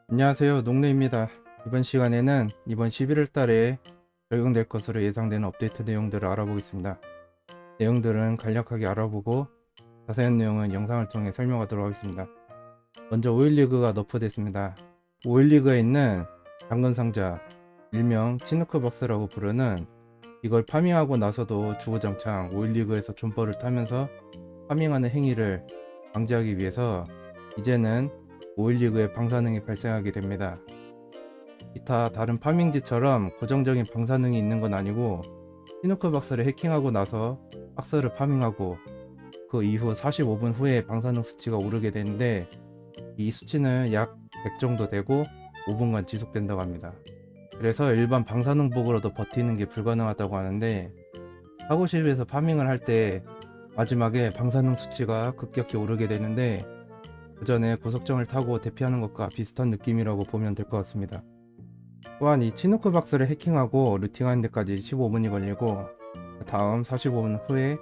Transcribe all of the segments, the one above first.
안녕하세요, 농레입니다. 이번 시간에는 이번 11월 달에 적용될 것으로 예상되는 업데이트 내용들을 알아보겠습니다. 내용들은 간략하게 알아보고 자세한 내용은 영상을 통해 설명하도록 하겠습니다. 먼저 오일리그가 너프됐습니다. 오일리그에 있는 당근 상자, 일명 치누크 박스라고 부르는, 이걸 파밍하고 나서도 주구장창 오일리그에서 존버를 타면서 파밍하는 행위를 방지하기 위해서 이제는 오일리그에 방사능이 발생하게 됩니다. 기타 다른 파밍지처럼 고정적인 방사능이 있는 건 아니고, 치누크 박스를 해킹하고 나서 박스를 파밍하고 그 이후 45분 후에 방사능 수치가 오르게 되는데, 이 수치는 약 100 정도 되고 5분간 지속된다고 합니다. 그래서 일반 방사능복으로도 버티는 게 불가능하다고 하는데, 사고실에서 파밍을 할 때 마지막에 방사능 수치가 급격히 오르게 되는데, 그 전에 고속정을 타고 대피하는 것과 비슷한 느낌이라고 보면 될 것 같습니다. 또한 이 치누크 박스를 해킹하고 루팅하는 데까지 15분이 걸리고, 다음 45분 후에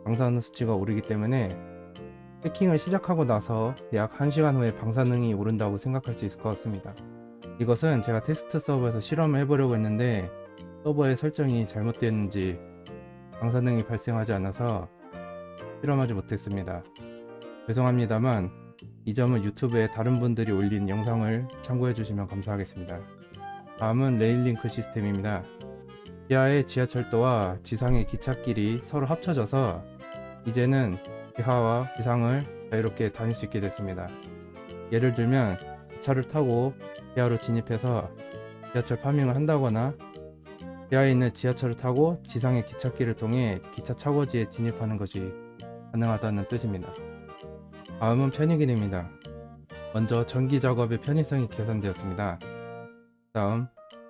방사능 수치가 오르기 때문에 해킹을 시작하고 나서 약 1시간 후에 방사능이 오른다고 생각할 수 있을 것 같습니다. 이것은 제가 테스트 서버에서 실험을 해보려고 했는데 서버의 설정이 잘못되었는지 방사능이 발생하지 않아서 실험하지 못했습니다. 죄송합니다만 이 점은 유튜브에 다른 분들이 올린 영상을 참고해 주시면 감사하겠습니다. 다음은 레일링크 시스템입니다. 지하의 지하철도와 지상의 기찻길이 서로 합쳐져서 이제는 지하와 지상을 자유롭게 다닐 수 있게 됐습니다. 예를 들면 기차를 타고 지하로 진입해서 지하철 파밍을 한다거나, 지하에 있는 지하철을 타고 지상의 기찻길을 통해 기차 차고지에 진입하는 것이 가능하다는 뜻입니다. 다음은 편의기능입니다. 먼저 전기 작업의 편의성이 개선되었습니다. 다음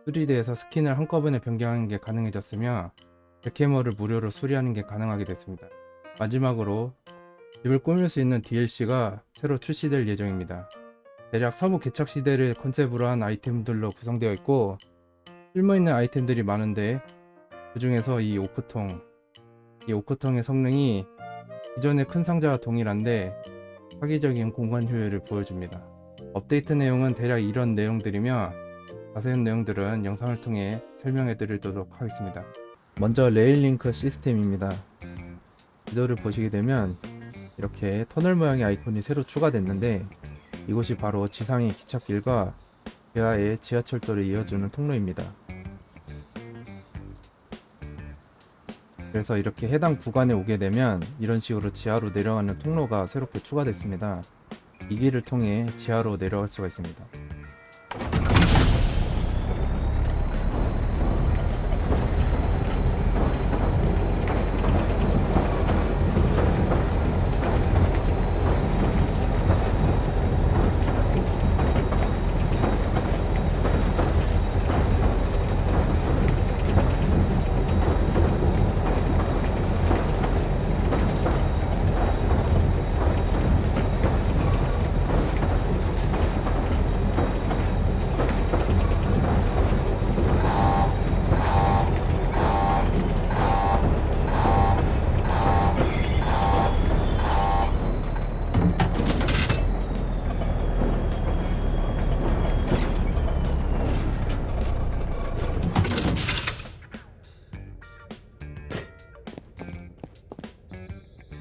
3D에서 스킨을 한꺼번에 변경하는 게 가능해졌으며 백해머를 무료로 수리하는 게 가능하게 됐습니다. 마지막으로 집을 꾸밀 수 있는 DLC가 새로 출시될 예정입니다. 대략 서부 개척 시대를 컨셉으로 한 아이템들로 구성되어 있고, 쓸모있는 아이템들이 많은데 그 중에서 이 오크통의 성능이 기존의 큰 상자와 동일한데 사기적인 공간 효율을 보여줍니다. 업데이트 내용은 대략 이런 내용들이며 자세한 내용들은 영상을 통해 설명해 드리도록 하겠습니다. 먼저 레일링크 시스템입니다. 지도를 보시게 되면 이렇게 터널 모양의 아이콘이 새로 추가됐는데, 이곳이 바로 지상의 기찻길과 지하의 지하철도를 이어주는 통로입니다. 그래서 이렇게 해당 구간에 오게 되면 이런 식으로 지하로 내려가는 통로가 새롭게 추가됐습니다. 이 길을 통해 지하로 내려갈 수가 있습니다.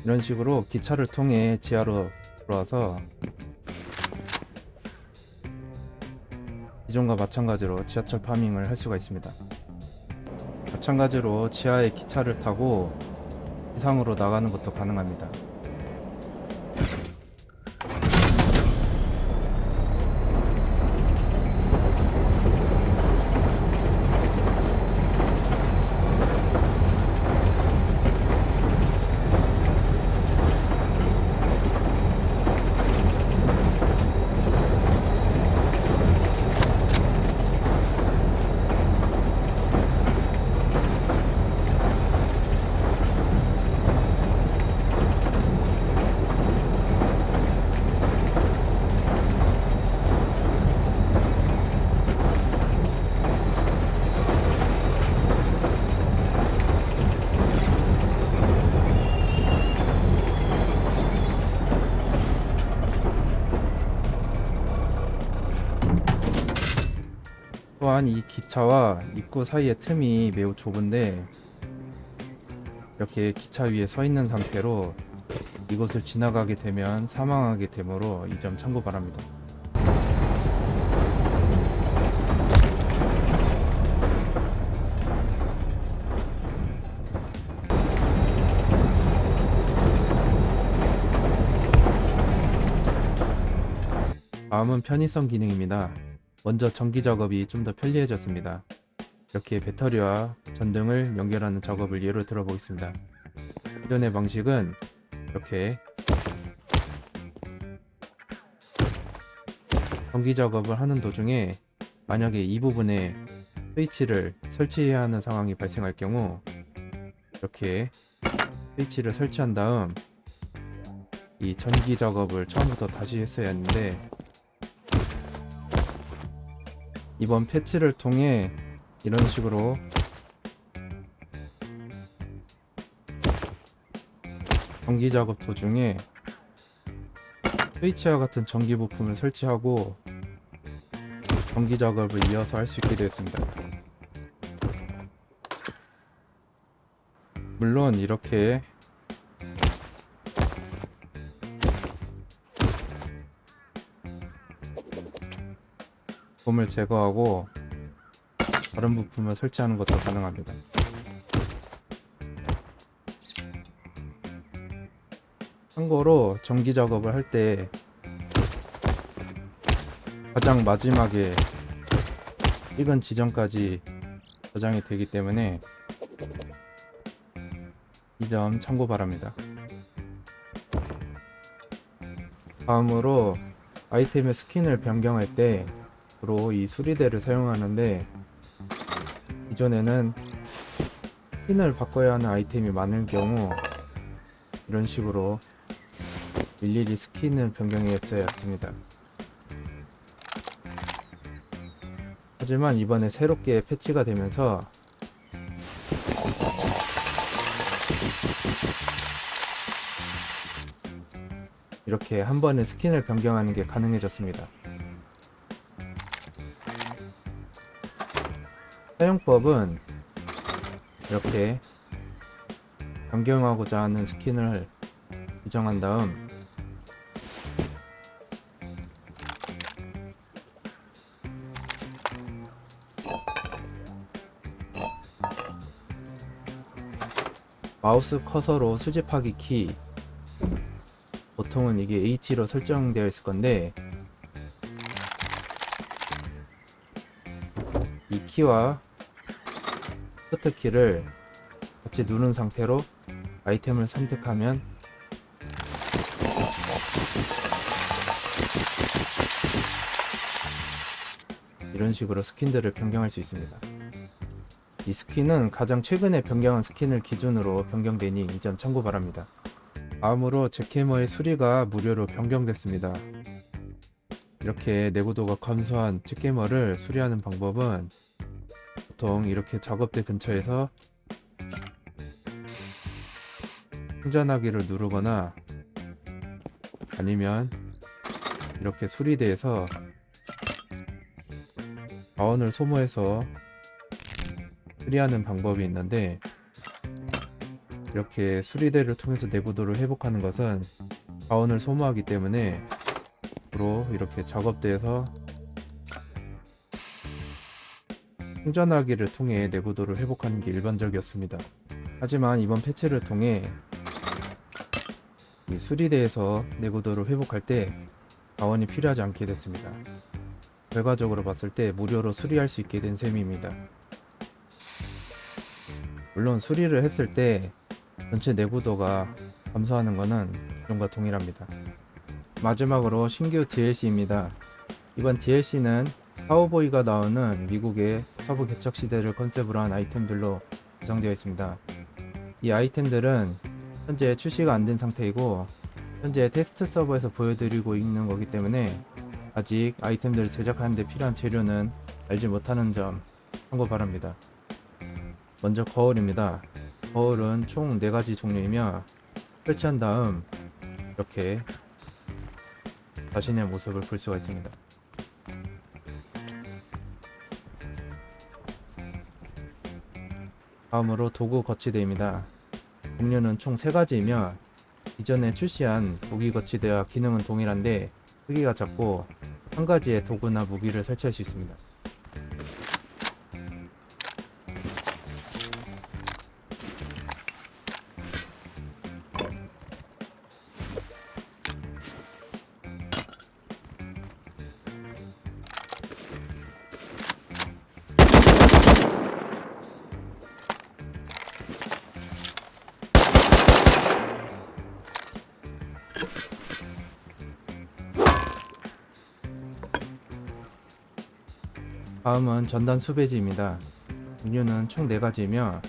이런 식으로 기차를 통해 지하로 들어와서 기존과 마찬가지로 지하철 파밍을 할 수가 있습니다. 마찬가지로 지하의 기차를 타고 지상으로 나가는 것도 가능합니다. 또한 이 기차와 입구 사이의 틈이 매우 좁은데 이렇게 기차 위에 서 있는 상태로 이곳을 지나가게 되면 사망하게 되므로 이 점 참고 바랍니다. 다음은 편의성 기능입니다. 먼저 전기 작업이 좀 더 편리해졌습니다. 이렇게 배터리와 전등을 연결하는 작업을 예로 들어보겠습니다. 기존의 방식은 이렇게 전기 작업을 하는 도중에 만약에 이 부분에 스위치를 설치해야 하는 상황이 발생할 경우 이렇게 스위치를 설치한 다음 이 전기 작업을 처음부터 다시 했어야 했는데 이번 패치를 통해 이런 식으로 전기 작업 도중에 스위치와 같은 전기 부품을 설치하고 전기 작업을 이어서 할 수 있게 되었습니다. 물론 이렇게 부품을 제거하고 다른 부품을 설치하는 것도 가능합니다. 참고로 전기 작업을 할 때 가장 마지막에 찍은 지점까지 저장이 되기 때문에 이 점 참고 바랍니다. 다음으로 아이템의 스킨을 변경할 때 주로 이 수리대를 사용하는데 이전에는 스킨을 바꿔야 하는 아이템이 많을 경우 이런 식으로 일일이 스킨을 변경했어야 했습니다. 하지만 이번에 새롭게 패치가 되면서 이렇게 한 번에 스킨을 변경하는 게 가능해졌습니다. 사용법은 이렇게 변경하고자 하는 스킨을 지정한 다음 마우스 커서로 수집하기 키, 보통은 이게 H로 설정되어 있을 건데 이 키와 스타트 키를 같이 누른 상태로 아이템을 선택하면 이런 식으로 스킨들을 변경할 수 있습니다. 이 스킨은 가장 최근에 변경한 스킨을 기준으로 변경되니 이 점 참고 바랍니다. 다음으로 잭해머의 수리가 무료로 변경됐습니다. 이렇게 내구도가 감소한 잭해머를 수리하는 방법은 보통 이렇게 작업대 근처에서 충전하기를 누르거나 아니면 이렇게 수리대에서 자원을 소모해서 수리하는 방법이 있는데 이렇게 수리대를 통해서 내구도를 회복하는 것은 자원을 소모하기 때문에 주로 이렇게 작업대에서 충전하기를 통해 내구도를 회복하는 게 일반적이었습니다. 하지만 이번 패치를 통해 이 수리대에서 내구도를 회복할 때 자원이 필요하지 않게 됐습니다. 결과적으로 봤을 때 무료로 수리할 수 있게 된 셈입니다. 물론 수리를 했을 때 전체 내구도가 감소하는 것은 기존과 동일합니다. 마지막으로 신규 DLC입니다. 이번 DLC는 카우보이가 나오는 미국의 서부 개척 시대를 컨셉으로 한 아이템들로 구성되어 있습니다. 이 아이템들은 현재 출시가 안 된 상태이고 현재 테스트 서버에서 보여드리고 있는 거기 때문에 아직 아이템들을 제작하는 데 필요한 재료는 알지 못하는 점 참고 바랍니다. 먼저 거울입니다. 거울은 총 4가지 종류이며 설치한 다음 이렇게 자신의 모습을 볼 수가 있습니다. 다음으로 도구 거치대입니다. 종류는 총 3가지이며 이전에 출시한 도기 거치대와 기능은 동일한데 크기가 작고 한 가지의 도구나 무기를 설치할 수 있습니다. 다음은 전단 수배지입니다. 종류는 총 4가지이며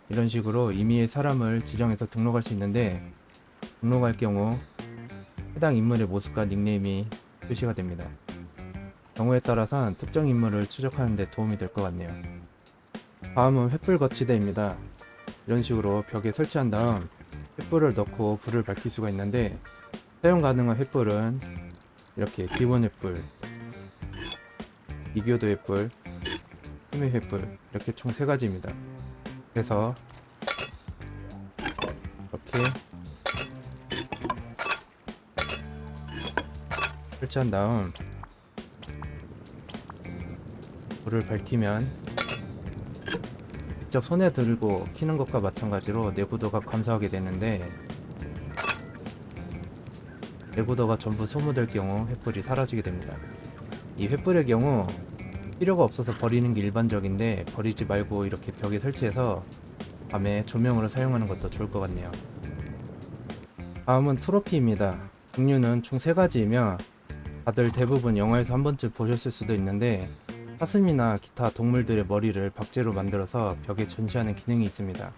이런 식으로 임의의 사람을 지정해서 등록할 수 있는데 등록할 경우 해당 인물의 모습과 닉네임이 표시가 됩니다. 경우에 따라선 특정 인물을 추적하는 데 도움이 될 것 같네요. 다음은 횃불 거치대입니다. 이런 식으로 벽에 설치한 다음 횃불을 넣고 불을 밝힐 수가 있는데 사용 가능한 횃불은 이렇게 기본 횃불, 이교도 횃불, 힘의 횃불 이렇게 총 3가지입니다. 그래서 이렇게 설치한 다음 불을 밝히면 직접 손에 들고 키는 것과 마찬가지로 내구도가 감소하게 되는데 내구도가 전부 소모될 경우 횃불이 사라지게 됩니다. 이 횃불의 경우 필요가 없어서 버리는 게 일반적인데 버리지 말고 이렇게 벽에 설치해서 밤에 조명으로 사용하는 것도 좋을 것 같네요. 다음은 트로피입니다. 종류는 총 3가지이며 다들 대부분 영화에서 한 번쯤 보셨을 수도 있는데 사슴이나 기타 동물들의 머리를 박제로 만들어서 벽에 전시하는 기능이 있습니다.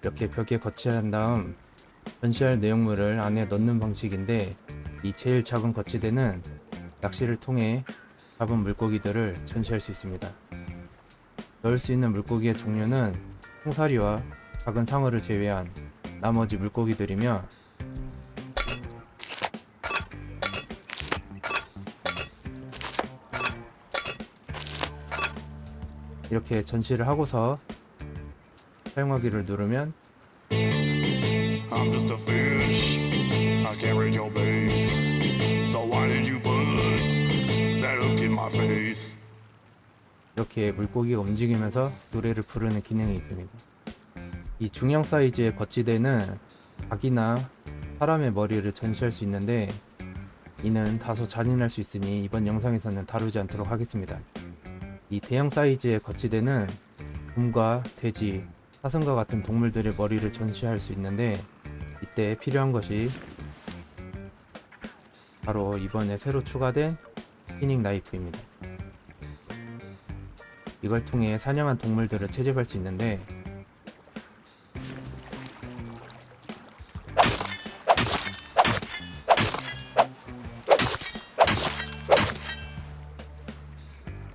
이렇게 벽에 거치한 다음 전시할 내용물을 안에 넣는 방식인데 이 제일 작은 거치대는 낚시를 통해 잡은 물고기들을 전시할 수 있습니다. 넣을 수 있는 물고기의 종류는 홍사리와 작은 상어를 제외한 나머지 물고기들이며 이렇게 전시를 하고서 사용하기를 누르면 I'm just a fish. I can't read your base. So why did you put that hook in my face? 이렇게 물고기가 움직이면서 노래를 부르는 기능이 있습니다. 이 중형 사이즈의 거치대는 닭이나 사람의 머리를 전시할 수 있는데 이는 다소 잔인할 수 있으니 이번 영상에서는 다루지 않도록 하겠습니다. 이 대형 사이즈의 거치대는 곰과 돼지, 사슴과 같은 동물들의 머리를 전시할 수 있는데 이때 필요한 것이 바로 이번에 새로 추가된 피닝 나이프입니다. 이걸 통해 사냥한 동물들을 채집할 수 있는데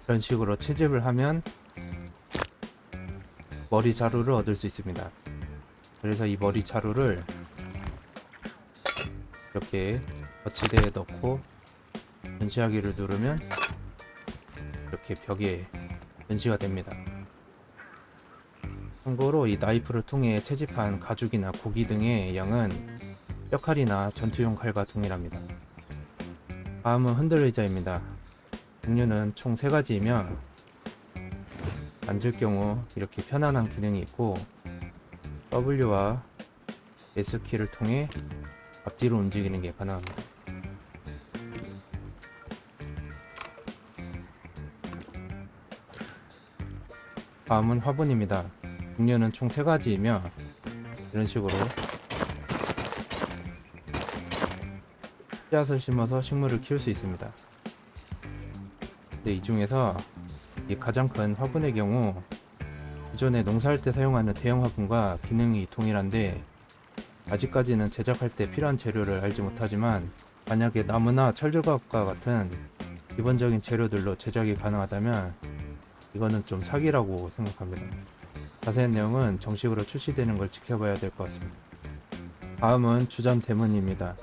이런 식으로 채집을 하면 머리 자루를 얻을 수 있습니다. 그래서 이 머리 자루를 이렇게 거치대에 넣고 전시하기를 누르면 이렇게 벽에 전시가 됩니다. 참고로 이 나이프를 통해 채집한 가죽이나 고기 등의 양은 뼈칼이나 전투용 칼과 동일합니다. 다음은 흔들의자입니다. 종류는 총 3가지이며 앉을 경우 이렇게 편안한 기능이 있고 W와 S키를 통해 앞뒤로 움직이는 게 가능합니다. 다음은 화분입니다. 종류는 총 3가지이며 이런 식으로 씨앗을 심어서 식물을 키울 수 있습니다. 이 중에서 이 가장 큰 화분의 경우 기존에 농사할 때 사용하는 대형 화분과 기능이 동일한데 아직까지는 제작할 때 필요한 재료를 알지 못하지만 만약에 나무나 철조각과 같은 기본적인 재료들로 제작이 가능하다면 이거는 좀 사기라고 생각합니다. 자세한 내용은 정식으로 출시되는 걸 지켜봐야 될 것 같습니다. 다음은 주전 대문입니다.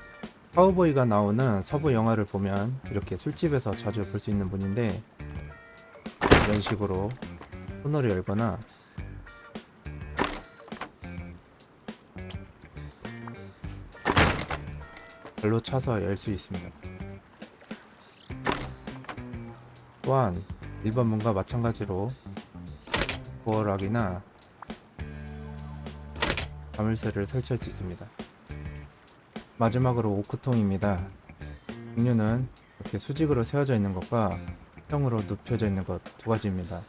카우보이가 나오는 서부 영화를 보면 이렇게 술집에서 자주 볼 수 있는 문인데, 이런 식으로 코너를 열거나 발로 차서 열 수 있습니다. 또한 일반 문과 마찬가지로 부어락이나 자물쇠를 설치할 수 있습니다. 마지막으로 오크통입니다. 종류는 이렇게 수직으로 세워져 있는 것과 평으로 눕혀져 있는 것 두 가지입니다.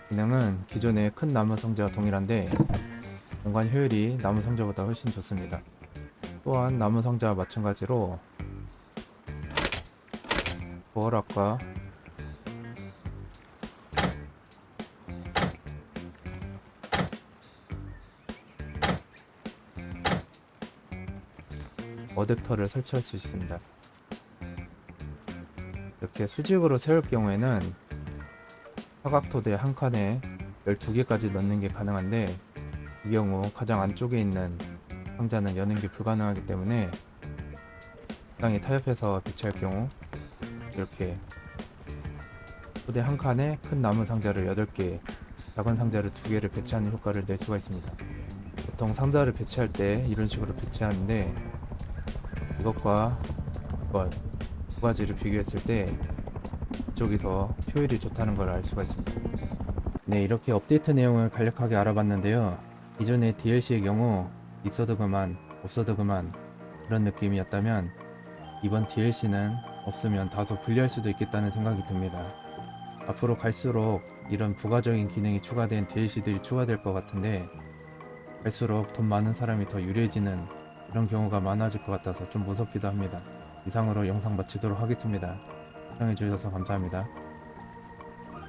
기능은 기존의 큰 나무 상자와 동일한데 공간 효율이 나무 상자보다 훨씬 좋습니다. 또한 나무 상자와 마찬가지로 부어락과 어댑터를 설치할 수 있습니다. 이렇게 수직으로 세울 경우에는 사각토대 한 칸에 12개까지 넣는 게 가능한데, 이 경우 가장 안쪽에 있는 상자는 여는 게 불가능하기 때문에 땅에 타협해서 배치할 경우 이렇게 토대 한 칸에 큰 나무 상자를 8개, 작은 상자를 2개를 배치하는 효과를 낼 수가 있습니다. 보통 상자를 배치할 때 이런 식으로 배치하는데, 이것과 이것 두 가지를 비교했을 때 이쪽이 더 효율이 좋다는 걸 알 수가 있습니다. 네, 이렇게 업데이트 내용을 간략하게 알아봤는데요. 기존의 DLC의 경우 있어도 그만 없어도 그만 그런 느낌이었다면, 이번 DLC는 없으면 다소 불리할 수도 있겠다는 생각이 듭니다. 앞으로 갈수록 이런 부가적인 기능이 추가된 DLC들이 추가될 것 같은데, 갈수록 돈 많은 사람이 더 유리해지는 이런 경우가 많아질 것 같아서 좀 무섭기도 합니다. 이상으로 영상 마치도록 하겠습니다. 시청해주셔서 감사합니다.